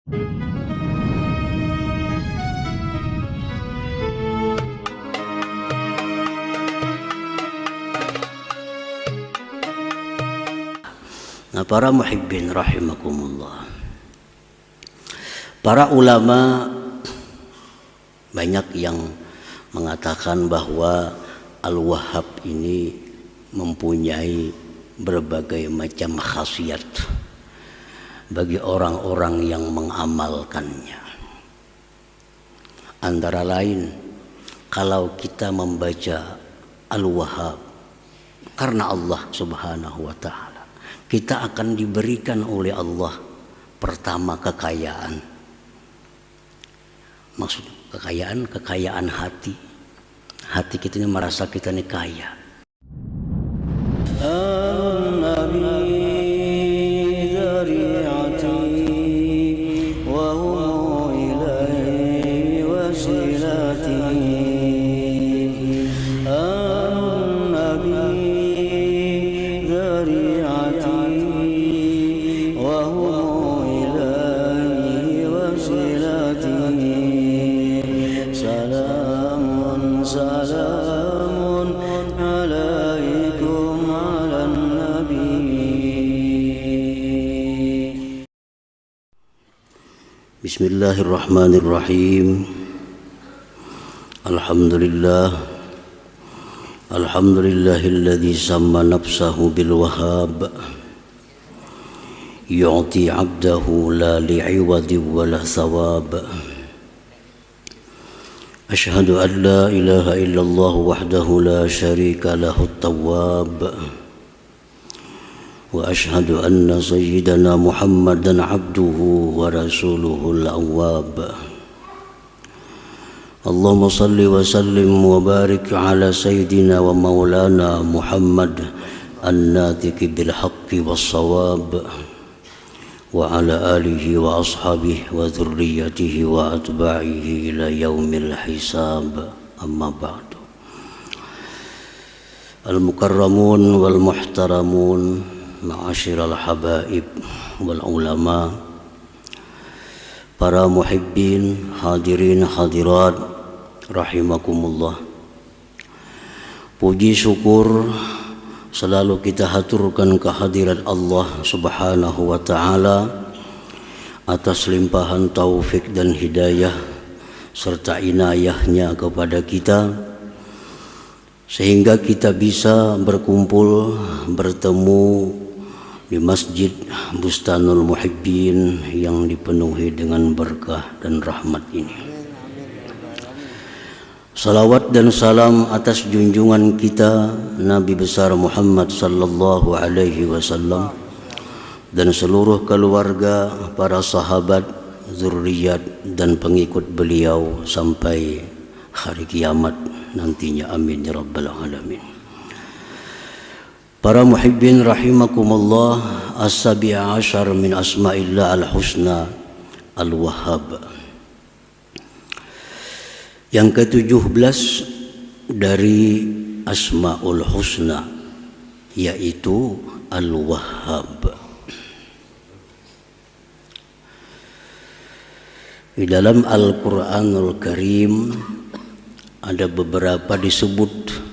Nah, para muhibbin rahimakumullah, para ulama banyak yang mengatakan bahwa Al-Wahhab ini mempunyai berbagai macam khasiat bagi orang-orang yang mengamalkannya. Antara lain, kalau kita membaca Al-Wahhab karena Allah Subhanahu wa Ta'ala, kita akan diberikan oleh Allah pertama kekayaan. Maksud kekayaan hati. Hati kita ini merasa kita ini kaya. Bismillahirrahmanirrahim. Alhamdulillahilladzi samma nafsahu bil wahhab yu'ti 'abdahu la li'iwadi wa la thawab. Ashhadu an la ilaha illallah wahdahu la syarika lahu at-tawwab. Wa ashhadu anna sayyidana Muhammadan abduhu wa rasuluhul awwab. Allahumma salli wa sallim wa barik ala sayyidina wa maulana Muhammad an-natiqi bil haqqi was shawab, wa ala alihi wa ashabihi wa dhurriyyatihi wa atba'ihi ila yaumil hisab. Amma ba'du. Al-mukarramun wal muhtaramun, ma'asyiral habaib wal ulama, para muhibbin, hadirin hadirat rahimakumullah. Puji syukur selalu kita haturkan kehadirat Allah Subhanahu wa Ta'ala atas limpahan taufik dan hidayah serta inayahnya kepada kita, sehingga kita bisa berkumpul, bertemu di Masjid Bustanul Muhibbin yang dipenuhi dengan berkah dan rahmat ini. Salawat dan salam atas junjungan kita Nabi besar Muhammad sallallahu alaihi wasallam dan seluruh keluarga, para sahabat, zuriat dan pengikut beliau sampai hari kiamat nantinya. Amin ya rabbal alamin. Para muhibbin rahimakumullah, as-sabi'a asyar min asma'illah al-husna al-wahhab. Yang ke-17 dari asma'ul husna, yaitu al-wahhab. Di dalam Al-Quranul Karim ada beberapa disebut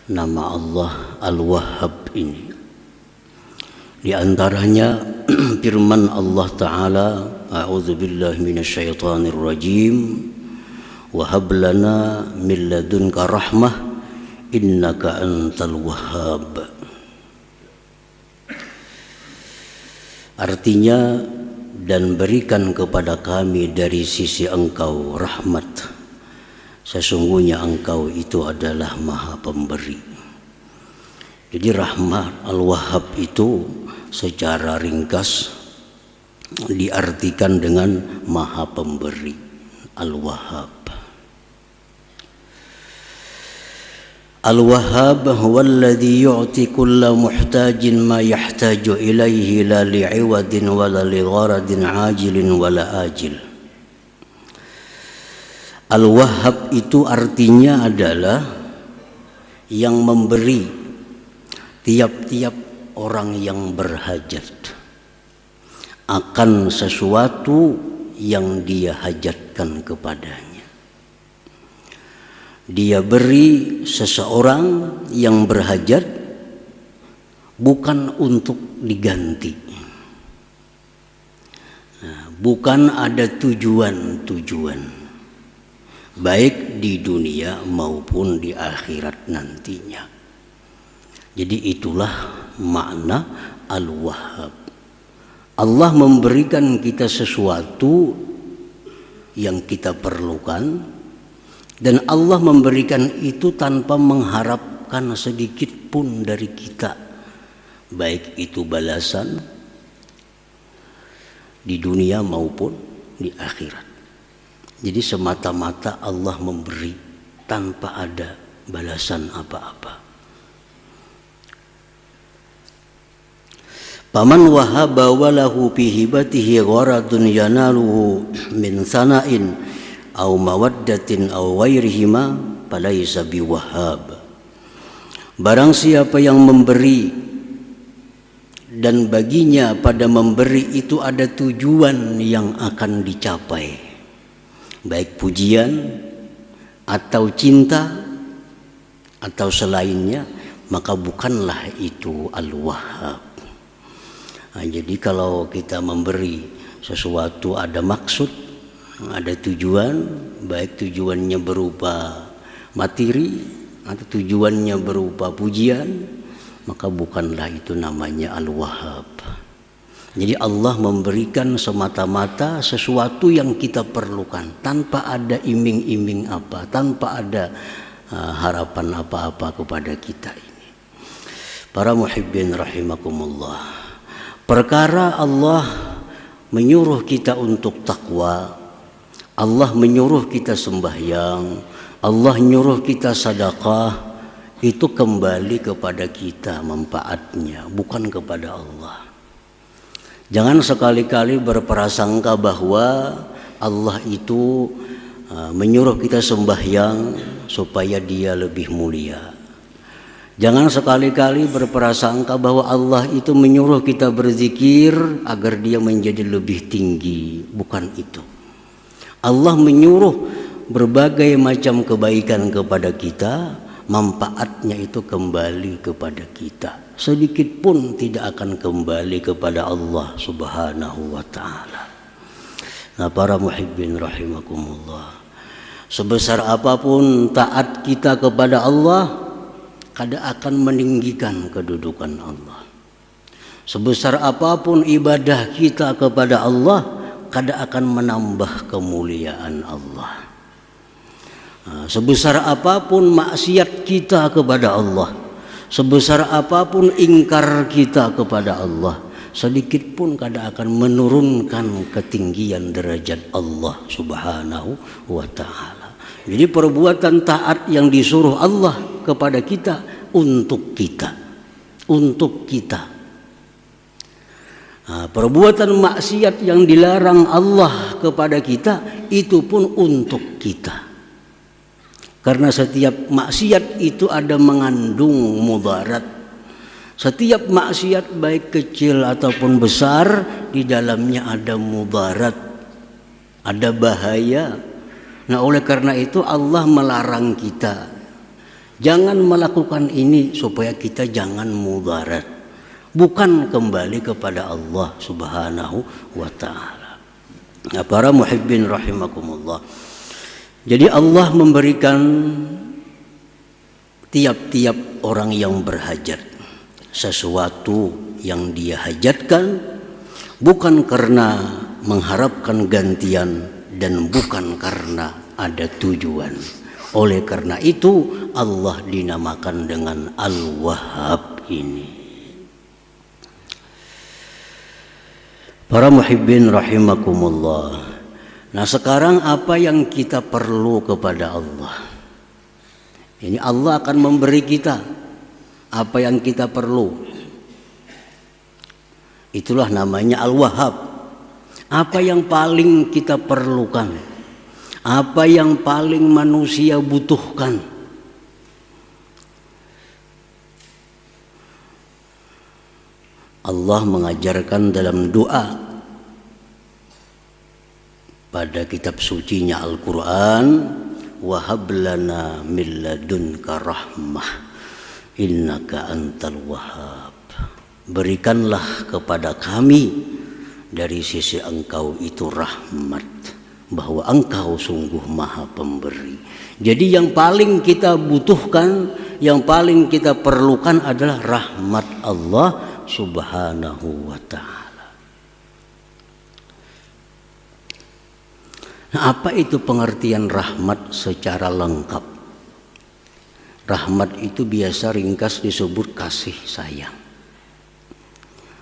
nama Allah Al-Wahhab ini. Di antaranya firman Allah Ta'ala, a'udzubillahi minasyaitonir rajim, wa hab lana min ladunka rahmah innaka antal wahhab. Artinya, dan berikan kepada kami dari sisi engkau rahmat, sesungguhnya engkau itu adalah maha pemberi. Jadi rahmat Al-Wahhab itu secara ringkas diartikan dengan maha pemberi, Al-Wahhab. Al-Wahhab huwa alladhi yu'ti kulla muhtajin ma yahtaju ilaihi la li'iwadin wa la ligharadin ajilin wa la ajil. Al-Wahhab itu artinya adalah yang memberi tiap-tiap orang yang berhajat akan sesuatu yang dia hajatkan kepadanya. Dia beri seseorang yang berhajat bukan untuk diganti. Bukan ada tujuan-tujuan, baik di dunia maupun di akhirat nantinya. Jadi itulah makna Al-Wahhab. Allah memberikan kita sesuatu yang kita perlukan, dan Allah memberikan itu tanpa mengharapkan sedikit pun dari kita, baik itu balasan di dunia maupun di akhirat. Jadi semata-mata Allah memberi tanpa ada balasan apa-apa. Paman wahaba walahu fi hibatihi gharadun yanaluhu min sana'in aw mawaddatin aw ghairihima falaysa biwahhab. Barang siapa yang memberi dan baginya pada memberi itu ada tujuan yang akan dicapai, baik pujian atau cinta atau selainnya, maka bukanlah itu Al-Wahhab. Jadi kalau kita memberi sesuatu ada maksud, ada tujuan, baik tujuannya berupa materi atau tujuannya berupa pujian, maka bukanlah itu namanya Al-Wahhab. Jadi Allah memberikan semata-mata sesuatu yang kita perlukan, tanpa ada iming-iming apa, tanpa ada harapan apa-apa kepada kita ini. Para muhibbin rahimakumullah, perkara Allah menyuruh kita untuk takwa, Allah menyuruh kita sembahyang, Allah menyuruh kita sedekah, itu kembali kepada kita manfaatnya, bukan kepada Allah. Jangan sekali-kali berprasangka bahwa Allah itu menyuruh kita sembahyang supaya dia lebih mulia. Jangan sekali-kali berprasangka bahwa Allah itu menyuruh kita berzikir agar dia menjadi lebih tinggi, bukan itu. Allah menyuruh berbagai macam kebaikan kepada kita, manfaatnya itu kembali kepada kita, sedikit pun tidak akan kembali kepada Allah Subhanahu wa ta'ala. Nah, para muhibbin rahimakumullah, sebesar apapun taat kita kepada Allah, kada akan meninggikan kedudukan Allah. Sebesar apapun ibadah kita kepada Allah, kada akan menambah kemuliaan Allah. Sebesar apapun maksiat kita kepada Allah, sebesar apapun ingkar kita kepada Allah, sedikit pun kada akan menurunkan ketinggian derajat Allah Subhanahu wa ta'ala. Jadi perbuatan taat yang disuruh Allah kepada kita untuk kita, untuk kita. Perbuatan maksiat yang dilarang Allah kepada kita itu pun untuk kita. Karena setiap maksiat itu ada mengandung mudarat. Setiap maksiat baik kecil ataupun besar, di dalamnya ada mudarat, ada bahaya. Nah, oleh karena itu Allah melarang kita, jangan melakukan ini supaya kita jangan mudarat. Bukan kembali kepada Allah Subhanahu wa ta'ala. Nah, para muhibbin rahimakumullah, jadi Allah memberikan tiap-tiap orang yang berhajat sesuatu yang dia hajatkan, bukan karena mengharapkan gantian dan bukan karena ada tujuan. Oleh karena itu Allah dinamakan dengan Al-Wahhab ini. Para muhibbin rahimakumullah, nah sekarang apa yang kita perlu kepada Allah? Ini Allah akan memberi kita apa yang kita perlu. Itulah namanya Al-Wahhab. Apa yang paling kita perlukan? Apa yang paling manusia butuhkan? Allah mengajarkan dalam doa pada kitab sucinya Al-Quran, wahab lana min ladunka rahmah innaka antal wahhab. Berikanlah kepada kami dari sisi engkau itu rahmat, bahwa engkau sungguh maha pemberi. Jadi yang paling kita butuhkan, yang paling kita perlukan adalah rahmat Allah subhanahu wa ta'ala. Nah, apa itu pengertian rahmat secara lengkap? Rahmat itu biasa ringkas disebut kasih sayang.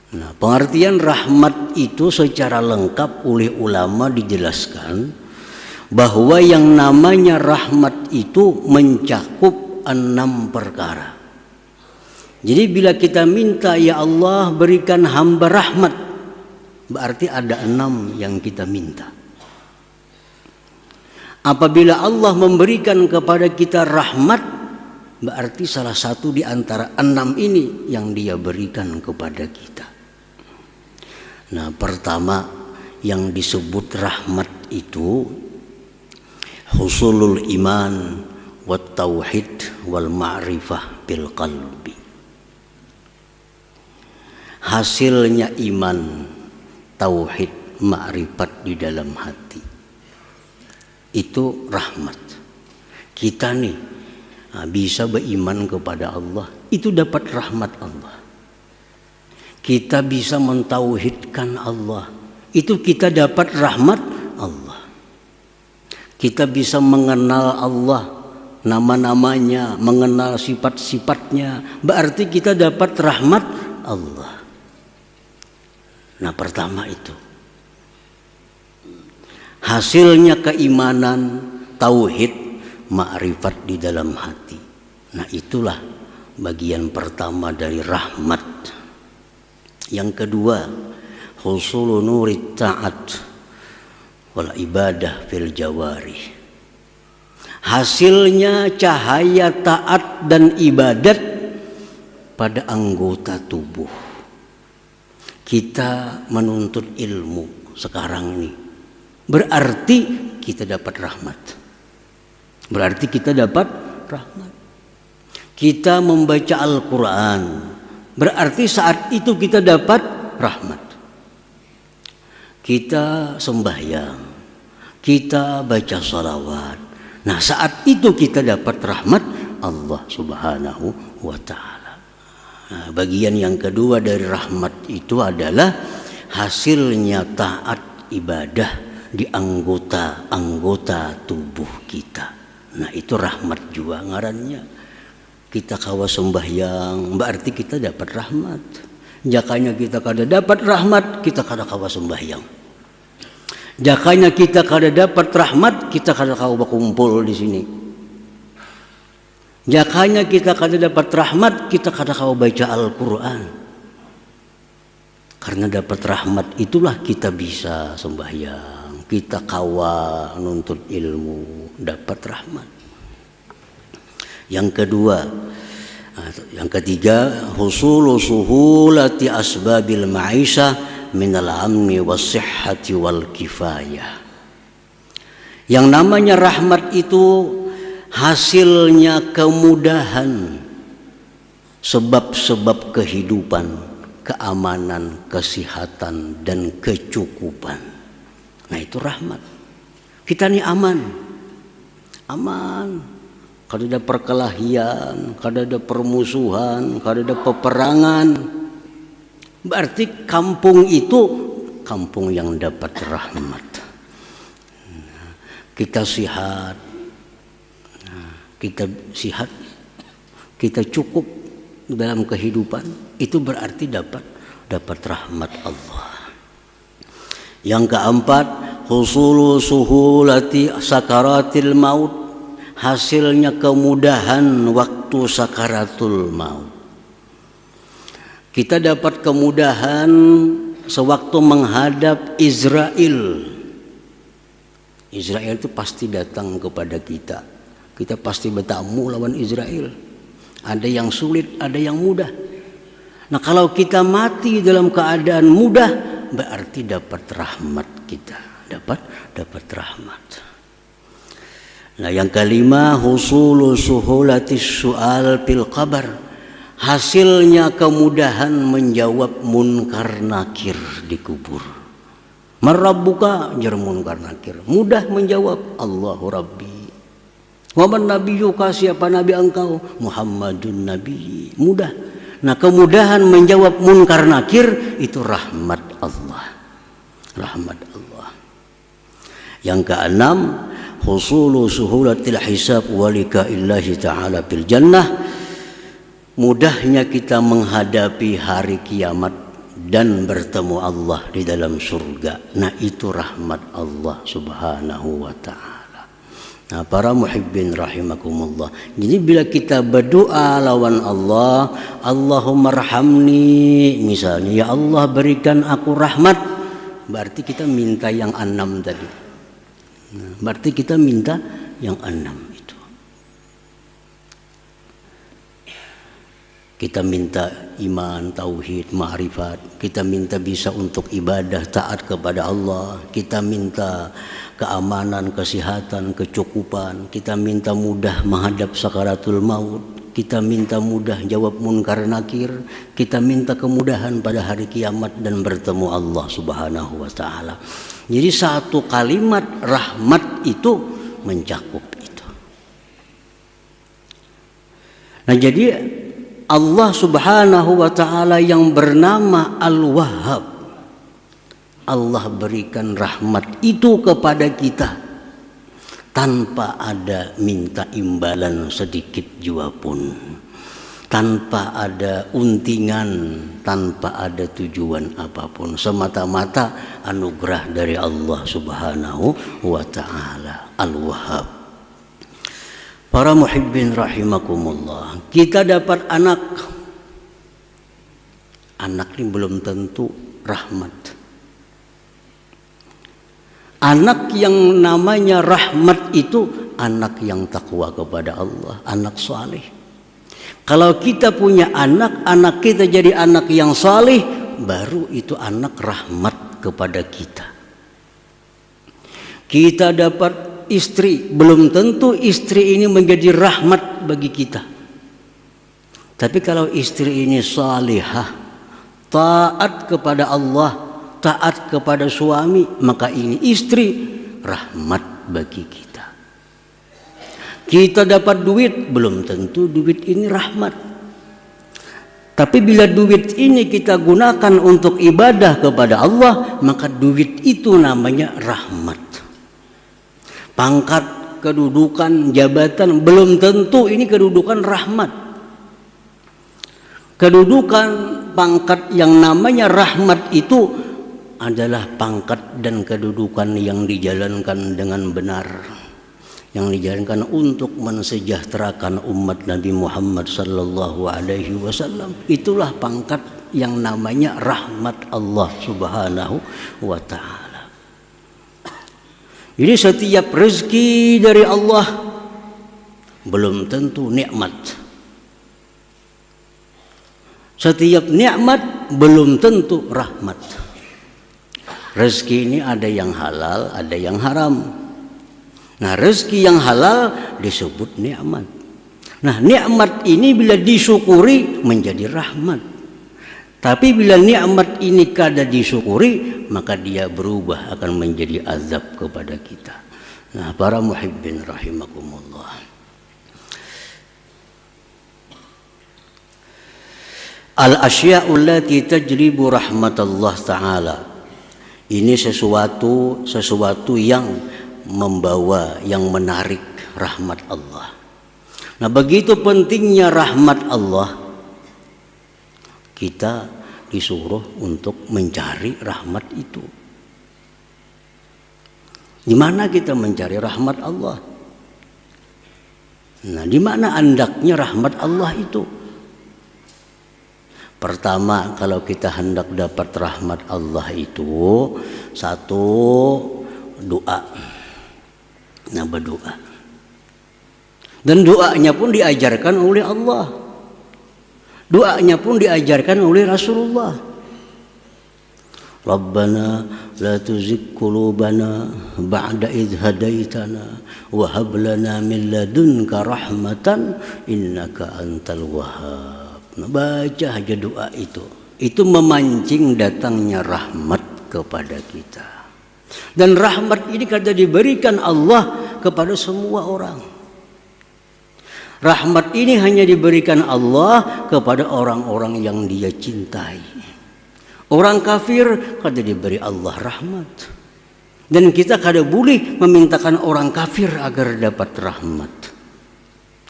Nah, pengertian rahmat itu secara lengkap oleh ulama dijelaskan bahwa yang namanya rahmat itu mencakup 6 perkara. Jadi bila kita minta, ya Allah berikan hamba rahmat, berarti ada 6 yang kita minta. Apabila Allah memberikan kepada kita rahmat, berarti salah satu di antara 6 ini yang Dia berikan kepada kita. Nah, pertama yang disebut rahmat itu husulul iman wat tauhid wal ma'rifah bil qalbi. Hasilnya iman, tauhid, ma'rifat di dalam hati. Itu rahmat. Kita nih bisa beriman kepada Allah, itu dapat rahmat Allah. Kita bisa mentauhidkan Allah, itu kita dapat rahmat Allah. Kita bisa mengenal Allah, nama-namanya, mengenal sifat-sifatnya, berarti kita dapat rahmat Allah. Nah, pertama itu hasilnya keimanan, tauhid, ma'rifat di dalam hati. Nah, itulah bagian pertama dari rahmat. Yang kedua, husulu nurit ta'at wal ibadah fil jawarih. Hasilnya cahaya taat dan ibadat pada anggota tubuh. Kita menuntut ilmu sekarang ini, berarti kita dapat rahmat. Berarti kita dapat rahmat. Kita membaca Al-Quran, berarti saat itu kita dapat rahmat. Kita sembahyang, kita baca salawat. Nah, saat itu kita dapat rahmat Allah subhanahu wa ta'ala. Nah, bagian yang kedua dari rahmat itu adalah hasilnya taat ibadah di anggota-anggota tubuh kita. Nah, itu rahmat juga ngarannya. Kita kawa sembahyang, berarti kita dapat rahmat. Jakanya kita kada dapat rahmat, kita kada kawa sembahyang. Jakanya kita kada dapat rahmat, kita kada kawa berkumpul di sini. Jakanya kita kada dapat rahmat, kita kada kawa baca Al-Quran. Karena dapat rahmat itulah kita bisa sembahyang, kita kawa nuntut ilmu, dapat rahmat. Yang kedua, yang ketiga, husulu suhulati asbabil ma'isyah minal amni was-sihhati wal kifayah. Yang namanya rahmat itu hasilnya kemudahan, sebab-sebab kehidupan, keamanan, kesehatan dan kecukupan. Nah, itu rahmat. Kita ini aman. Kada ada perkelahian, kada ada permusuhan, kada ada peperangan. Berarti kampung itu kampung yang dapat rahmat. Kita sehat, kita cukup dalam kehidupan, itu berarti dapat rahmat Allah. Yang keempat, husulu suhulati sakaratil maut. Hasilnya kemudahan waktu sakaratul maut. Kita dapat kemudahan sewaktu menghadap Israel. Israel itu pasti datang kepada kita. Kita pasti bertamu lawan Israel. Ada yang sulit, ada yang mudah. Nah, kalau kita mati dalam keadaan mudah, berarti dapat rahmat kita. dapat rahmat. Nah, yang kelima, husulu suhulatis su'al fil qabr. Hasilnya kemudahan menjawab munkar nakir di kubur. Marabbuka jar munkar nakir. Mudah menjawab, Allahu Rabbi. Wa man nabiyyuka, siapa nabi engkau? Muhammadun nabi. Mudah. Nah, kemudahan menjawab munkar nakir itu rahmat Allah. Rahmat Allah. Yang keenam, husulu suhulatil hisab wa liqa'illahi ta'ala fil jannah. Mudahnya kita menghadapi hari kiamat dan bertemu Allah di dalam surga. Nah, itu rahmat Allah Subhanahu wa ta'ala. Nah, para muhibbin rahimakumullah. Jadi bila kita berdoa lawan Allah, Allahumma rahamni, misalnya, ya Allah berikan aku rahmat, berarti kita minta yang 6 tadi. Nah, berarti kita minta yang 6 itu. Kita minta iman, tauhid, ma'rifat. Kita minta bisa untuk ibadah, taat kepada Allah. Kita minta keamanan, kesehatan, kecukupan. Kita minta mudah menghadap sakaratul maut. Kita minta mudah jawab munkar nakir. Kita minta kemudahan pada hari kiamat dan bertemu Allah Subhanahu wa ta'ala. Jadi satu kalimat rahmat itu mencakup itu. Nah, jadi Allah Subhanahu wa ta'ala yang bernama Al-Wahhab, Allah berikan rahmat itu kepada kita tanpa ada minta imbalan sedikit jua pun, tanpa ada untingan, tanpa ada tujuan apapun, semata-mata anugerah dari Allah Subhanahu wa ta'ala. Al-Wahhab. Para muhibbin rahimakumullah, kita dapat anak. Anak ini belum tentu rahmat. Anak yang namanya rahmat itu anak yang takwa kepada Allah, anak saleh. Kalau kita punya anak, anak kita jadi anak yang saleh, baru itu anak rahmat kepada kita. Kita dapat istri, belum tentu istri ini menjadi rahmat bagi kita. Tapi kalau istri ini salihah, taat kepada Allah, taat kepada suami, maka ini istri rahmat bagi kita. Kita dapat duit, belum tentu duit ini rahmat. Tapi bila duit ini kita gunakan untuk ibadah kepada Allah, maka duit itu namanya rahmat. Pangkat, kedudukan, jabatan, belum tentu ini kedudukan rahmat. Kedudukan, pangkat yang namanya rahmat itu adalah pangkat dan kedudukan yang dijalankan dengan benar, yang dijalankan untuk mensejahterakan umat Nabi Muhammad sallallahu alaihi wasallam. Itulah pangkat yang namanya rahmat Allah Subhanahu wa ta'ala. Jadi setiap rezeki dari Allah belum tentu nikmat. Setiap nikmat belum tentu rahmat. Rezeki ini ada yang halal, ada yang haram. Nah, rezeki yang halal disebut nikmat. Nah, nikmat ini bila disyukuri menjadi rahmat. Tapi bila nikmat ini kada disyukuri, maka dia berubah akan menjadi azab kepada kita. Nah, para muhibbin rahimakumullah. Al-asya'u allati tajribu rahmatallah ta'ala. Ini sesuatu yang membawa, yang menarik rahmat Allah. Nah, begitu pentingnya rahmat Allah, kita disuruh untuk mencari rahmat itu. Di mana kita mencari rahmat Allah? Nah, di mana andaknya rahmat Allah itu? Pertama, kalau kita hendak dapat rahmat Allah itu, satu, doa. Nah, berdoa. Dan doanya pun diajarkan oleh Allah. Doanya pun diajarkan oleh Rasulullah. Rabbana la tuzigh qulubana ba'da idh hadaitana wa hab lana min ladunka rahmatan innaka antal wahhab. Nah, baca aja doa itu memancing datangnya rahmat kepada kita. Dan rahmat ini kata diberikan Allah kepada semua orang. Rahmat ini hanya diberikan Allah kepada orang-orang yang Dia cintai. Orang kafir kada diberi Allah rahmat. Dan kita kada boleh memintakan orang kafir agar dapat rahmat.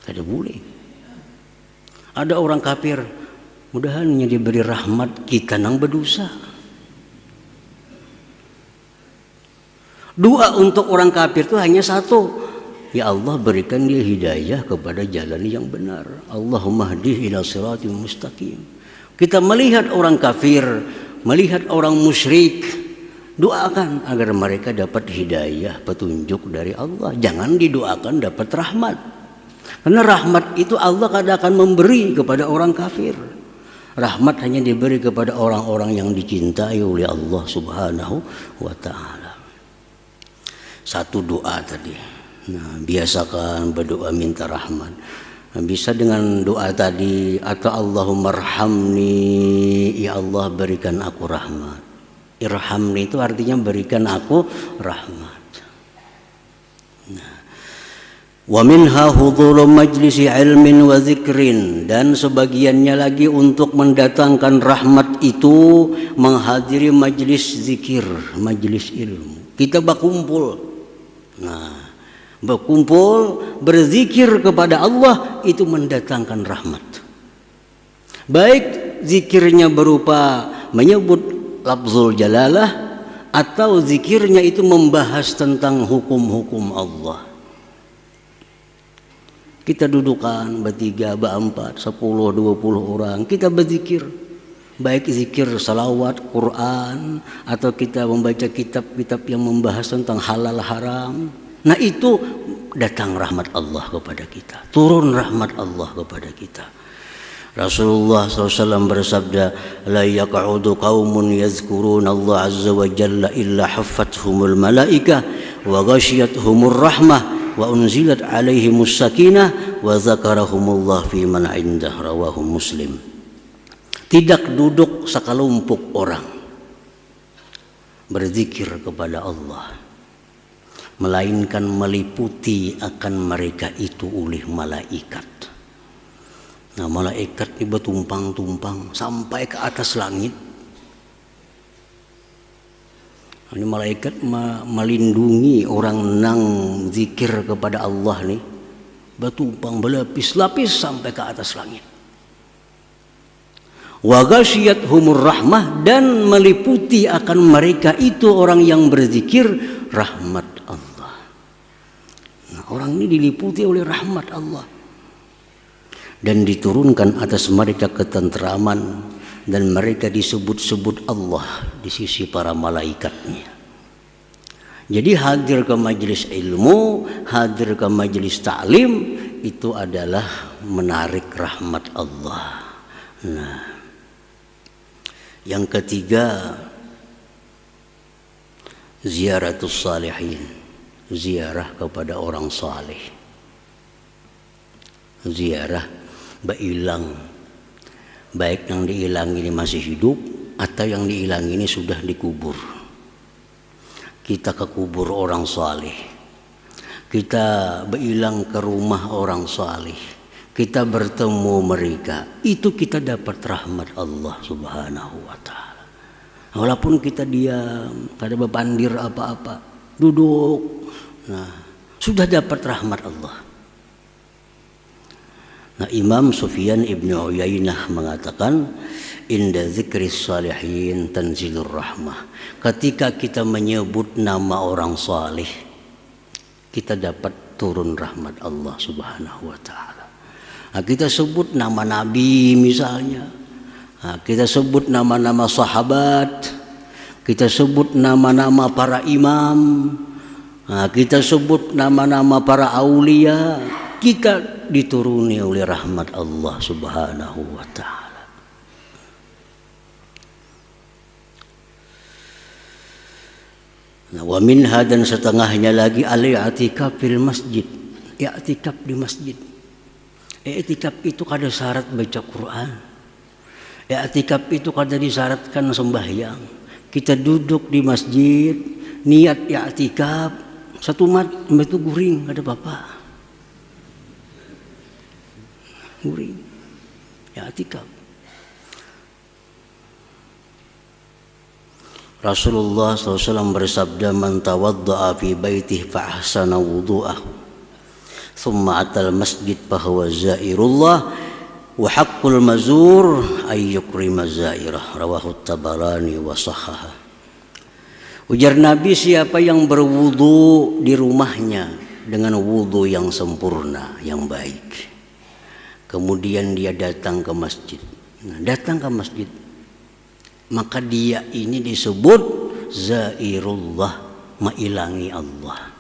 Kada boleh. Ada orang kafir, mudahannya diberi rahmat, kita nang berdosa. Doa untuk orang kafir itu hanya satu. Ya Allah, berikan dia hidayah kepada jalan yang benar. Allahumma hdih ila siratil mustaqim. Kita melihat orang kafir, melihat orang musyrik, doakan agar mereka dapat hidayah, petunjuk dari Allah. Jangan didoakan dapat rahmat. Karena rahmat itu Allah kadang akan memberi kepada orang kafir. Rahmat hanya diberi kepada orang-orang yang dicintai oleh Allah Subhanahu wa ta'ala. Satu doa tadi. Nah, biasakan berdoa minta rahmat. Bisa dengan doa tadi, atau Allahumma arhamni, ya Allah berikan aku rahmat. Irhamni itu artinya berikan aku rahmat. Nah, wa minha hudhuru majlisi ilmin wa zikrin, dan sebagiannya lagi untuk mendatangkan rahmat itu menghadiri majlis zikir, majlis ilmu. Kita berkumpul. Nah, berkumpul berzikir kepada Allah itu mendatangkan rahmat. Baik zikirnya berupa menyebut lafzul jalalah atau zikirnya itu membahas tentang hukum-hukum Allah. Kita dudukan bertiga, berempat, 10, 20 orang, kita berzikir. Baik zikir salawat, Quran, atau kita membaca kitab-kitab yang membahas tentang halal haram. Nah, itu datang rahmat Allah kepada kita, turun rahmat Allah kepada kita. Rasulullah SAW bersabda, la yaq'udu qaumun yazkuruna Allah azza wa jalla illa haffathumul malaika wa ghashiyatuhumur rahmah wa unzilat alaihimus sakinah wa zakarahumullah fi man indah, rawahu Muslim. Tidak duduk sekelompok orang berzikir kepada Allah, melainkan meliputi akan mereka itu oleh malaikat. Nah, malaikat ini bertumpang-tumpang sampai ke atas langit. Ini malaikat melindungi orang nang zikir kepada Allah nih, bertumpang berlapis-lapis sampai ke atas langit. Wa ghasyiyatuhumur rahmah, dan meliputi akan mereka itu orang yang berzikir rahmat Allah. Nah, orang ini diliputi oleh rahmat Allah dan diturunkan atas mereka ketenteraman, dan mereka disebut-sebut Allah di sisi para malaikatnya. Jadi hadir ke majelis ilmu, hadir ke majelis ta'lim itu adalah menarik rahmat Allah. Nah, yang ketiga, ziaratus salihin, ziarah kepada orang saleh. Ziarah bailang, baik yang diilang ini masih hidup atau yang diilang ini sudah dikubur. Kita ke kubur orang saleh, kita bailang ke rumah orang saleh, kita bertemu mereka, itu kita dapat rahmat Allah Subhanahu wa ta'ala. Walaupun kita diam, kada berpandir apa-apa, duduk, nah, sudah dapat rahmat Allah. Nah, Imam Sufyan ibn Uyainah mengatakan, inda zikris salihin tanzilur rahmah. Ketika kita menyebut nama orang saleh, kita dapat turun rahmat Allah Subhanahu wa ta'ala. Nah, kita sebut nama Nabi misalnya, nah, kita sebut nama-nama sahabat, kita sebut nama-nama para imam, nah, kita sebut nama-nama para aulia, kita dituruni oleh rahmat Allah Subhanahu wa ta'ala. Nah, wa minha dan setengahnya lagi al-i'tikaf fil masjid. I'tikaf di masjid. I'tikaf itu kada syarat baca Quran. I'tikaf itu kada disyaratkan sembahyang. Kita duduk di masjid, niat i'tikaf, satu mat itu guring, kada apa-apa. Guring. I'tikaf. Rasulullah SAW bersabda, man tawadda'a fi baitih fa ahsana wudu'ahu thumma atal masjid fahuwa zairullah wa haqqul mazur ay yukrima zairah, rawahu Tabarani wa sahaha. Ujar Nabi, siapa yang berwudu di rumahnya dengan wudu yang sempurna, yang baik, kemudian dia datang ke masjid. Nah, datang ke masjid, maka dia ini disebut zairullah, mailangi Allah.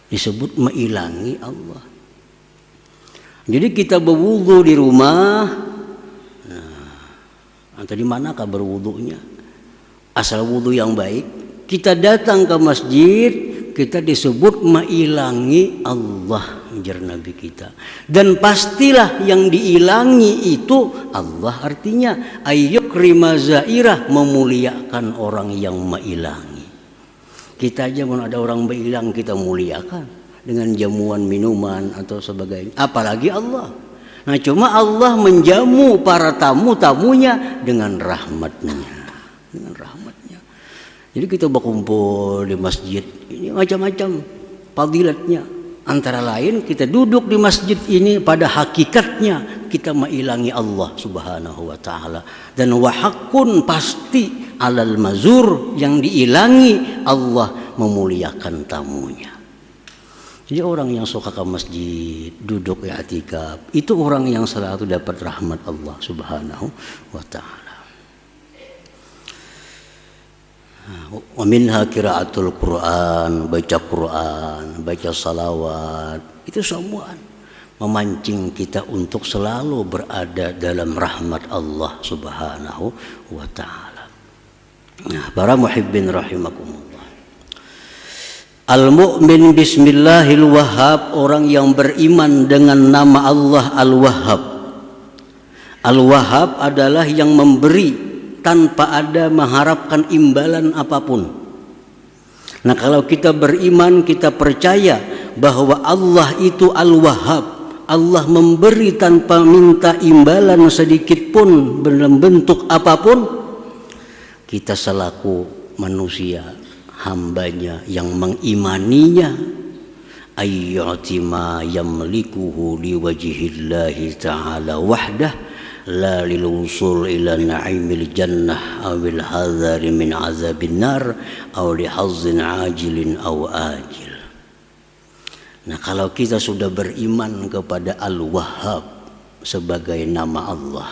Disebut mailangi Allah. Jadi kita berwudu di rumah. Nah, tadi manakah berwudunya? Asal wudu yang baik. Kita datang ke masjid, kita disebut mailangi Allah, ujar Nabi kita. Dan pastilah yang diilangi itu Allah, artinya ayyukrima zairah, memuliakan orang yang mailangi. Kita aja kalau ada orang mailang kita muliakan dengan jamuan minuman atau sebagainya, apalagi Allah. Nah, cuma Allah menjamu para tamu-tamunya dengan rahmatnya, dengan rahmatnya. Jadi kita berkumpul di masjid, ini macam-macam fadilatnya. Antara lain kita duduk di masjid ini pada hakikatnya kita mailangi Allah Subhanahu wa taala, dan wahakun pasti alal mazur, yang diilangi Allah memuliakan tamunya. Jadi orang yang suka ke masjid, duduk i'tikaf, itu orang yang selalu dapat rahmat Allah Subhanahu wa taala. Wa minha qiraatul Quran, baca Quran, baca salawat, itu semua memancing kita untuk selalu berada dalam rahmat Allah Subhanahu wa taala. Nah, para muhibbin rahimakumullah. Al-mu'min bismillahil wahhab, orang yang beriman dengan nama Allah Al-Wahhab. Al-Wahhab adalah yang memberi tanpa ada mengharapkan imbalan apapun. Nah, kalau kita beriman, kita percaya bahwa Allah itu Al-Wahhab, Allah memberi tanpa minta imbalan sedikit pun dalam bentuk apapun. Kita selaku manusia, hambanya yang mengimaninya, ayyati ma yamlikuhu liwajhillahi ta'ala wahdah, la lil wusul ila na'imil jannah awil hadzari min azabin nar aw li hazzin ajilin aw ajil. Nah, kalau kita sudah beriman kepada Al-Wahhab sebagai nama Allah,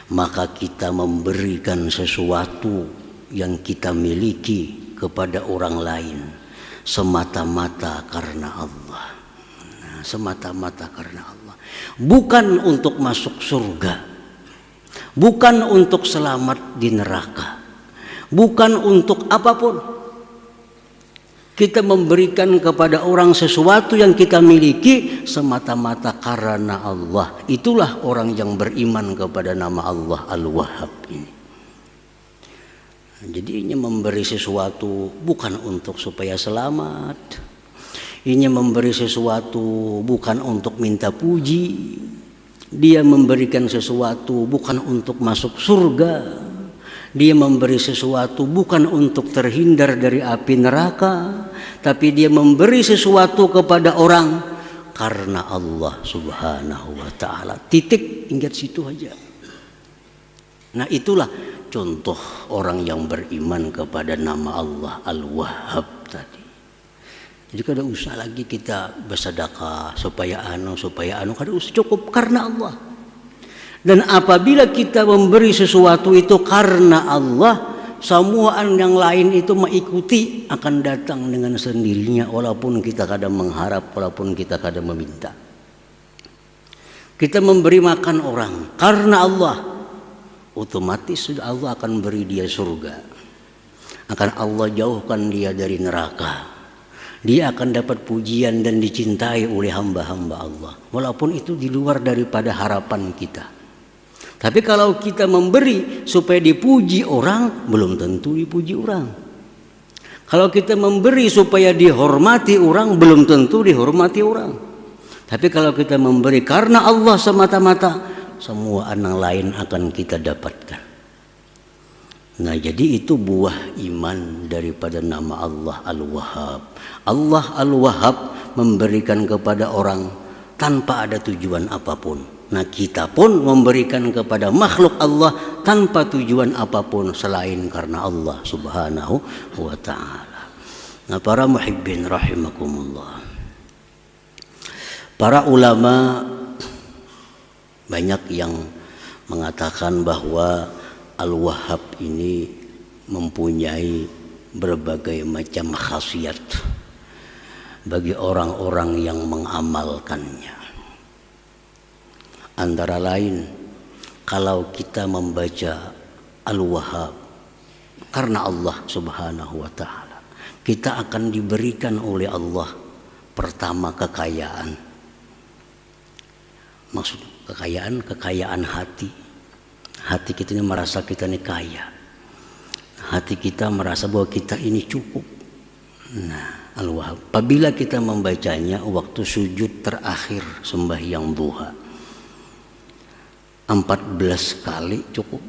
maka kita memberikan sesuatu yang kita miliki kepada orang lain semata-mata karena Allah. Nah, semata-mata karena Allah. Bukan untuk masuk surga, bukan untuk selamat di neraka, bukan untuk apapun. Kita memberikan kepada orang sesuatu yang kita miliki semata-mata karena Allah. Itulah orang yang beriman kepada nama Allah Al-Wahhab ini. Jadi ini memberi sesuatu bukan untuk supaya selamat. Ini memberi sesuatu bukan untuk minta puji. Dia memberikan sesuatu bukan untuk masuk surga. Dia memberi sesuatu bukan untuk terhindar dari api neraka, tapi dia memberi sesuatu kepada orang karena Allah Subhanahu wa taala. Titik, ingat situ aja. Nah, itulah contoh orang yang beriman kepada nama Allah Al-Wahhab tadi. Jadi kada usah lagi kita bersedekah supaya kada usah, cukup karena Allah. Dan apabila kita memberi sesuatu itu karena Allah, semua yang lain itu mengikuti, akan datang dengan sendirinya, walaupun kita kada mengharap, walaupun kita kada meminta. Kita memberi makan orang karena Allah, otomatis sudah Allah akan beri dia surga. akan Allah jauhkan dia dari neraka. Dia akan dapat pujian dan dicintai oleh hamba-hamba Allah, walaupun itu di luar daripada harapan kita. Tapi kalau kita memberi supaya dipuji orang, belum tentu dipuji orang. Kalau kita memberi supaya dihormati orang, belum tentu dihormati orang. Tapi kalau kita memberi karena Allah semata-mata, semua anak lain akan kita dapatkan. Nah, jadi itu buah iman daripada nama Allah Al-Wahhab. Allah Al-Wahhab memberikan kepada orang tanpa ada tujuan apapun. Nah, kita pun memberikan kepada makhluk Allah tanpa tujuan apapun selain karena Allah Subhanahu wa ta'ala. Nah, para muhibbin rahimakumullah. Para ulama banyak yang mengatakan bahwa Al-Wahhab ini mempunyai berbagai macam khasiat bagi orang-orang yang mengamalkannya. Antara lain, kalau kita membaca Al-Wahhab karena Allah Subhanahu wa ta'ala, kita akan diberikan oleh Allah pertama kekayaan. Maksud kekayaan hati. Hati kita ini merasa kita ini kaya. Hati kita merasa bahwa kita ini cukup. Nah, Al-Wahhab, apabila kita membacanya waktu sujud terakhir sembahyang duha 14 kali cukup.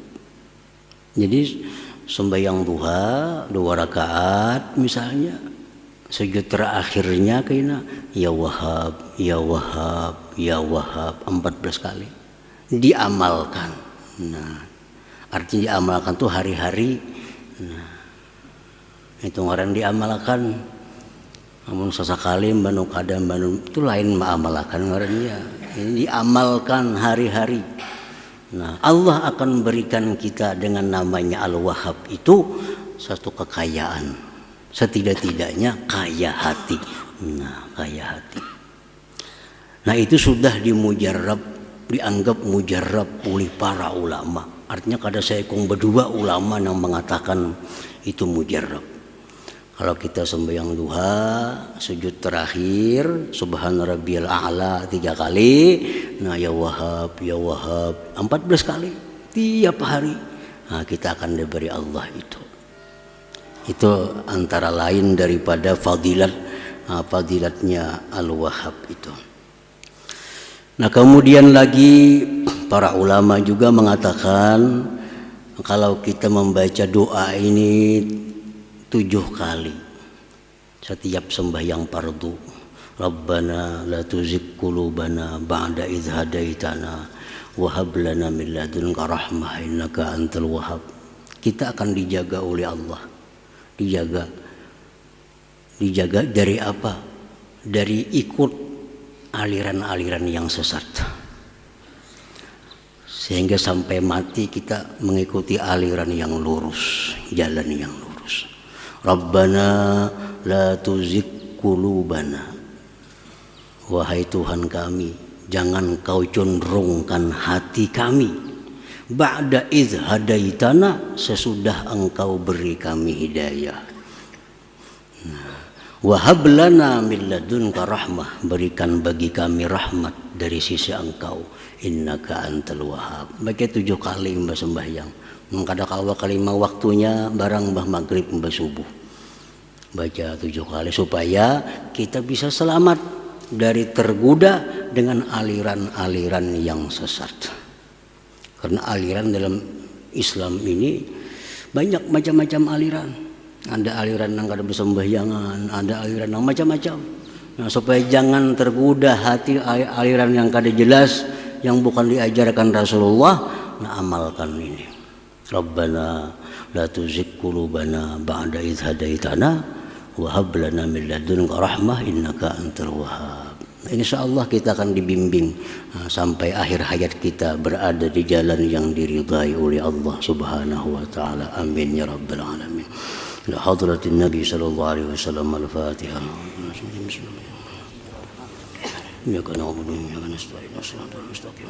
Jadi sembahyang duha 2 rakaat misalnya, sujud terakhirnya kena ya Wahhab, ya Wahhab, ya Wahhab 14 kali. Diamalkan. Nah, artinya diamalkan tuh hari-hari. Nah, itu orang diamalkan. Namun sesekali banu kadang banu itu lain mengamalkan orangnya. Ini diamalkan hari-hari. Nah, Allah akan berikan kita dengan namanya Al-Wahhab itu satu kekayaan. Setidak-tidaknya kaya hati. Nah, kaya hati. Nah, itu sudah dianggap mujarab oleh para ulama. Artinya kada seekong berdua ulama yang mengatakan itu mujarab. Kalau kita sembahyang duha, sujud terakhir, subhana rabbiyal a'la 3 kali, nah ya Wahhab, ya Wahhab 14 kali tiap hari. Nah, kita akan diberi Allah itu. Itu antara lain daripada fadilatnya Al-Wahhab itu. Nah, kemudian lagi para ulama juga mengatakan kalau kita membaca doa ini 7 kali setiap sembahyang fardu, Rabbana la tuzigh qulubana ba'da idh hadaitana wa hab lana min ladunka rahmah innaka antal wahhab. Kita akan dijaga oleh Allah. Dijaga dari apa? Dari ikut aliran-aliran yang sesat, sehingga sampai mati kita mengikuti aliran yang lurus, jalan yang lurus. Rabbana la tuzigh qulubana, wahai Tuhan kami, jangan kau condongkan hati kami, ba'da idh hadaitana, sesudah engkau beri kami hidayah. Wa hab lana min ladunka rahmah, berikan bagi kami rahmat dari sisi engkau, innaka antal wahhab. Baca 7 kali mbah sembahyang. Mengkada kawa kalimah waktunya barang mbah maghrib mbah subuh. Baca 7 kali supaya kita bisa selamat dari tergoda dengan aliran-aliran yang sesat. Karena aliran dalam Islam ini banyak macam-macam aliran. Ada aliran yang kada bersembahyangan, ada aliran yang macam-macam. Nah, supaya jangan tergoda hati aliran yang kada jelas, yang bukan diajarkan Rasulullah, nah amalkan ini. Rabbana la tuzigh qulubana ba'da idh hadaitana wa hab lana min ladunka rahmah innaka antal wahhab. Nah, insyaallah kita akan dibimbing sampai akhir hayat kita berada di jalan yang diridhai oleh Allah Subhanahu wa taala. Amin ya rabbal alamin. لحضرة النبي صلى الله عليه وسلم الفاتحة. إياك نعبد وإياك نستعين صراط المستقيم.